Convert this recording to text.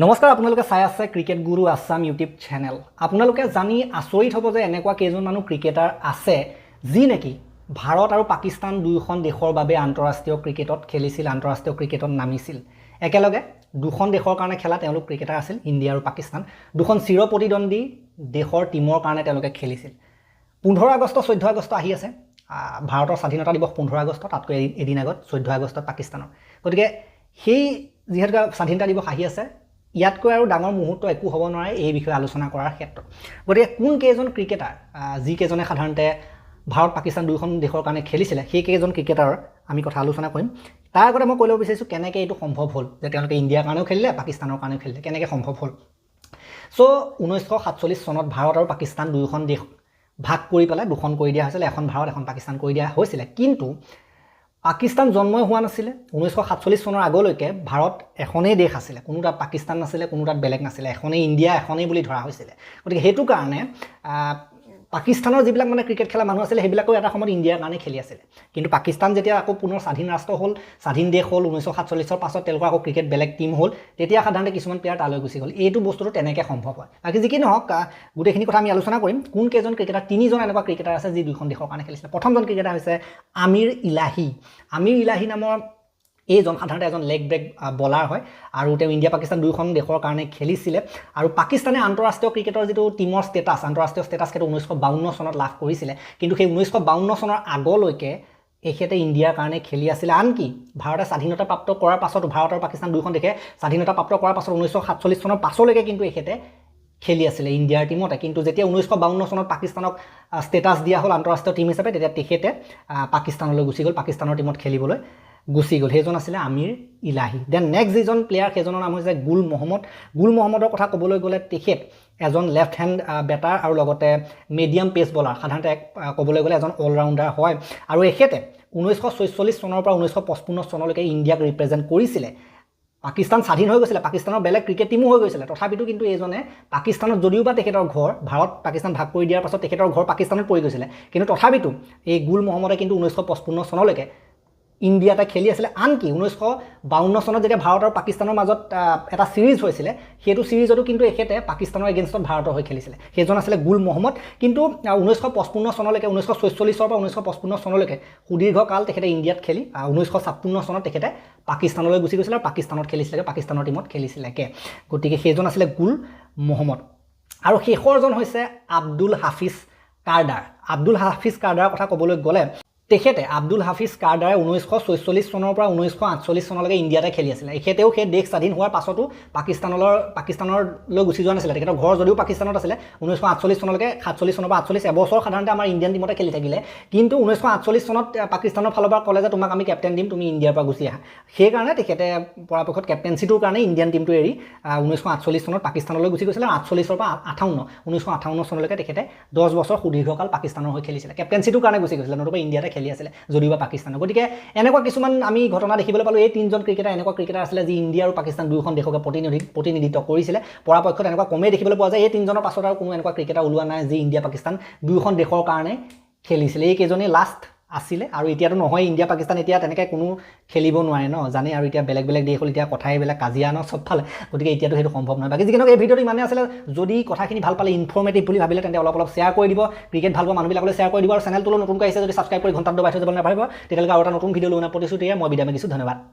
নমস্কাৰ আপোনালোকে চাই আছে ক্ৰিকেট গুৰু আছাম ইউটিউব চেনেল। আপোনালোকে জানি আচৰিত হ'ব যে এনেকুৱা কেইজন মানুহ ক্ৰিকেটাৰ আছে যি নেকি ভাৰত আৰু পাকিস্তান দুয়োখন দেশৰ বাবে আন্তঃৰাষ্ট্ৰীয় ক্ৰিকেটত খেলিছিল, আন্তঃৰাষ্ট্ৰীয় ক্ৰিকেটত নামিছিল। একেলগে দুখন দেশৰ কাৰণে খেলা তেওঁলোক ক্ৰিকেটাৰ আছিল, ইণ্ডিয়া আৰু পাকিস্তান। দুখন চিৰ প্ৰতিদ্বন্দ্বী দেশৰ টিমৰ কাৰণে তেওঁলোকে খেলিছিল। 15 আগষ্ট 14 আগষ্ট আহি আছে, ভাৰতৰ স্বাধীনতা দিৱস 15 আগষ্ট, তাতকৈ এদিন আগত 14 আগষ্টত পাকিস্তানৰ। গতিকে সেই যিহেতু স্বাধীনতা দিৱস আহি আছে, ইয়াতকৈ আৰু ডাঙৰ মুহূৰ্ত একো হ'ব নোৱাৰে এই বিষয়ে আলোচনা কৰাৰ ক্ষেত্ৰত। গতিকে কোন কেইজন ক্ৰিকেটাৰ যিকেইজনে সাধাৰণতে ভাৰত পাকিস্তান দুয়োখন দেশৰ কাৰণে খেলিছিলে সেই কেইজন ক্ৰিকেটাৰৰ আমি কথা আলোচনা কৰিম। তাৰ আগতে মই কৈ ল'ব বিচাৰিছোঁ কেনেকৈ এইটো সম্ভৱ হ'ল যে তেওঁলোকে ইণ্ডিয়াৰ কাৰণেও খেলিলে, পাকিস্তানৰ কাৰণেও খেলিলে, কেনেকৈ সম্ভৱ হ'ল। চ' 1947 চনত ভাৰত আৰু পাকিস্তান দুয়োখন দেশ ভাগ কৰি পেলাই দুখন কৰি দিয়া হৈছিলে, এখন ভাৰত এখন পাকিস্তান কৰি দিয়া হৈছিলে। কিন্তু পাকিস্তান জন্মই হোৱা নাছিলে। 1947 চনৰ আগলৈকে ভাৰত এখনেই দেশ আছিলে, কোনো তাত পাকিস্তান নাছিলে, কোনো তাত বেলেগ নাছিলে, এখনেই ইণ্ডিয়া, এখনেই বুলি ধৰা হৈছিলে। গতিকে সেইটো কাৰণে পাকিস্তানৰ যিবিলাক মানে ক্ৰিকেট খেলা মানুহ আছিলে সেইবিলাকো এটা সময়ত ইণ্ডিয়াৰ কাৰণে খেলি আছিলে। কিন্তু পাকিস্তান যেতিয়া আকৌ পুনৰ স্বাধীন ৰাষ্ট্ৰ হ'ল, স্বাধীন দেশ হ'ল, 1947 পাছত তেওঁলোকৰ আকৌ ক্ৰিকেট বেলেগ টিম হ'ল, তেতিয়া সাধাৰণতে কিছুমান প্লেয়াৰ তালৈ গুচি গ'ল। এইটো বস্তুটো তেনেকৈ সম্ভৱ হয়। বাকী যি কি নহওক গোটেইখিনি কথা আমি আলোচনা কৰিম। কোন কেইজন ক্ৰিকেটাৰ, তিনিজন এনেকুৱা ক্ৰিকেটাৰ আছে যি দুইখন দেশৰ কাৰণে খেলিছিলে। প্ৰথমজন ক্ৰিকেটাৰ হৈছে আমিৰ ইলাহী। আমিৰ ইলাহী নামৰ এইজন সাধাৰণতে এজন লেগ ব্ৰেক বলাৰ হয় আৰু তেওঁ ইণ্ডিয়া পাকিস্তান দুয়োখন দেশৰ কাৰণে খেলিছিলে। আৰু পাকিস্তানে আন্তঃৰাষ্ট্ৰীয় ক্ৰিকেটৰ যিটো টিমৰ ষ্টেটাছ, আন্তঃৰাষ্ট্ৰীয় ষ্টেটাছ সেইটো 1952 চনত লাভ কৰিছিলে। কিন্তু সেই 1952 চনৰ আগলৈকে এখেতে ইণ্ডিয়াৰ কাৰণে খেলি আছিলে। আনকি ভাৰতে স্বাধীনতা প্ৰাপ্ত কৰাৰ পাছতো, ভাৰত আৰু পাকিস্তান দুয়োখন দেশে স্বাধীনতা প্ৰাপ্ত কৰাৰ পাছত 1947 চনৰ পাছলৈকে কিন্তু এখেতে খেলি আছিলে ইণ্ডিয়াৰ টিমতে। কিন্তু যেতিয়া 1952 চনত পাকিস্তানক ষ্টেটাছ দিয়া হ'ল আন্তঃৰাষ্ট্ৰীয় টিম হিচাপে, তেতিয়া তেখেতে পাকিস্তানলৈ গুচি গ'ল, পাকিস্তানৰ টিমত খেলিবলৈ গুচি গ'ল। সেইজন আছিলে আমিৰ ইলাহী। দেন নেক্সট যিজন প্লেয়াৰ সেইজনৰ নাম হৈছে গুল মহম্মদ। গুল মহম্মদৰ কথা ক'বলৈ গ'লে তেখেত এজন লেফ্ট হেণ্ড বেটাৰ আৰু লগতে মিডিয়াম পেচ বলাৰ, সাধাৰণতে ক'বলৈ গ'লে এজন অলৰাউণ্ডাৰ হয়। আৰু এখেতে 1946 চনৰ পৰা 1955 চনলৈকে ইণ্ডিয়াক ৰিপ্ৰেজেণ্ট কৰিছিলে। পাকিস্তান স্বাধীন হৈ গৈছিলে, পাকিস্তানৰ বেলেগ ক্ৰিকেট টিমো হৈ গৈছিলে, তথাপিতো কিন্তু এইজনে পাকিস্তানত যদিও বা তেখেতৰ ঘৰ ভাৰত পাকিস্তান ভাগ কৰি দিয়াৰ পাছত তেখেতৰ ঘৰ পাকিস্তানত পৰি গৈছিলে, কিন্তু তথাপিতো এই গুল মহম্মদে কিন্তু 1955 চনলৈকে ইণ্ডিয়াতে খেলি আছিলে। আনকি 1952 চনত যেতিয়া ভাৰত আৰু পাকিস্তানৰ মাজত এটা ছিৰিজ হৈছিলে, সেইটো ছিৰিজতো কিন্তু এখেতে পাকিস্তানৰ এগেইনষ্টত ভাৰতৰ হৈ খেলিছিলে। সেইজন আছিলে গুল মহম্মদ। কিন্তু 1955 চনলৈকে, 1946 পৰা 1955 চনলৈকে সুদীৰ্ঘকাল তেখেতে ইণ্ডিয়াত খেলি 1956 চনত তেখেতে পাকিস্তানলৈ গুচি গৈছিলে আৰু পাকিস্তানত খেলিছিলে, পাকিস্তানৰ টিমত খেলিছিলেগৈ। গতিকে সেইজন আছিলে গুল মহম্মদ। আৰু শেষৰজন হৈছে আব্দুল হাফিজ কাৰ্ডাৰ। আব্দুল হাফিজ কাৰ্ডাৰৰ কথা ক'বলৈ গ'লে তেখেতে আব্দুল হাফিজ কাৰ্ডাৰে 1946 চনৰ পৰা 1948 চনলৈকে ইণ্ডিয়াতে খেলি আছিলে। এখেতেও সেই দেশ স্বাধীন হোৱাৰ পাছতো পাকিস্তানলৈ গুচি যোৱা নাছিলে। তেখেতৰ ঘৰ যদিও পাকিস্তানত আছিলে 1948 চনলৈকে, 47 চনৰ পৰা 48 এবছৰ সাধাৰণতে আমাৰ ইণ্ডিয়ান টিমতে খেলি থাকিলে। কিন্তু 1948 চনত পাকিস্তানৰ ফালৰ পৰা ক'লে যে তোমাক আমি কেপ্টেইন দিম, তুমি ইণ্ডিয়াৰ পৰা গুচি আহা। সেইকাৰণে তেখেতে পৰাপক্ষত কেপ্টেইনচিটোৰ কাৰণে ইণ্ডিয়ান টিমটো এৰি 1948 চনত পাকিস্তানলৈ গুচি গৈছিলে। 48 পৰা 1958 চনলৈকে তেখেতে 10 বছৰ সুদীৰ্ঘকাল পাকিস্তানৰ হৈ খেলিছিলে। কেপ্টেইনচিটোৰ কাৰণে গুচি গৈছিলে, নতুবা ইণ্ডিয়াতে খেলি আছিলে যদিও বা পাকিস্তানৰ। গতিকে এনেকুৱা কিছুমান আমি ঘটনা দেখিবলৈ পালোঁ। এই তিনিজন ক্ৰিকেটাৰ এনেকুৱা ক্ৰিকেটাৰ আছিলে যি ইণ্ডিয়া আৰু পাকিস্তান দুয়োখন দেশকে প্ৰতিনিধিত্ব কৰিছিলে। পৰাপক্ষত এনেকুৱা কমেই দেখিবলৈ পোৱা যায়। এই তিনিজনৰ পাছত আৰু কোনো এনেকুৱা ক্ৰিকেটাৰ ওলোৱা নাই যি ইণ্ডিয়া পাকিস্তান দুয়োখন দেশৰ কাৰণে খেলিছিলে। এই কেইজনেই লাষ্ট আছিলে। আৰু এতিয়াতো নহয়, ইণ্ডিয়া পাকিস্তান এতিয়া তেনেকৈ কোনো খেলিব নোৱাৰে ন, জানে। আৰু এতিয়া বেলেগ বেলেগ দেশ হ'ল, এতিয়া কথাই এইবিলাক কাজিয়া ন চবফালে। গতিকে এতিয়াতো সেইটো সম্ভৱ নহয়। বাকী যিকোনো এই ভিডিঅ'টো ইমানেই আছিলে। যদি কথাখিনি ভাল পালে, ইনফৰ্মেটিভ বুলি ভাবিলে, তেন্তে অলপ শ্বেয়াৰ কৰি দিব। ক্ৰিকেট ভাল পোৱা মানুহবিলাকলৈ শ্বেয়াৰ কৰি দিব। আৰু চেনেলটোলৈ নতুনকৈ আহিছে যদি ছাবস্ক্ৰাইব কৰি ঘণ্টাটো বাঢ়ি থৈ যাবলৈ নাপাহৰিব। তেতিয়ালৈকে আৰু এটা নতুন ভিডিঅ' লৈ প্ৰতিশ্ৰুতিৰে মই বিদায় মাগিছোঁ। ধন্যবাদ।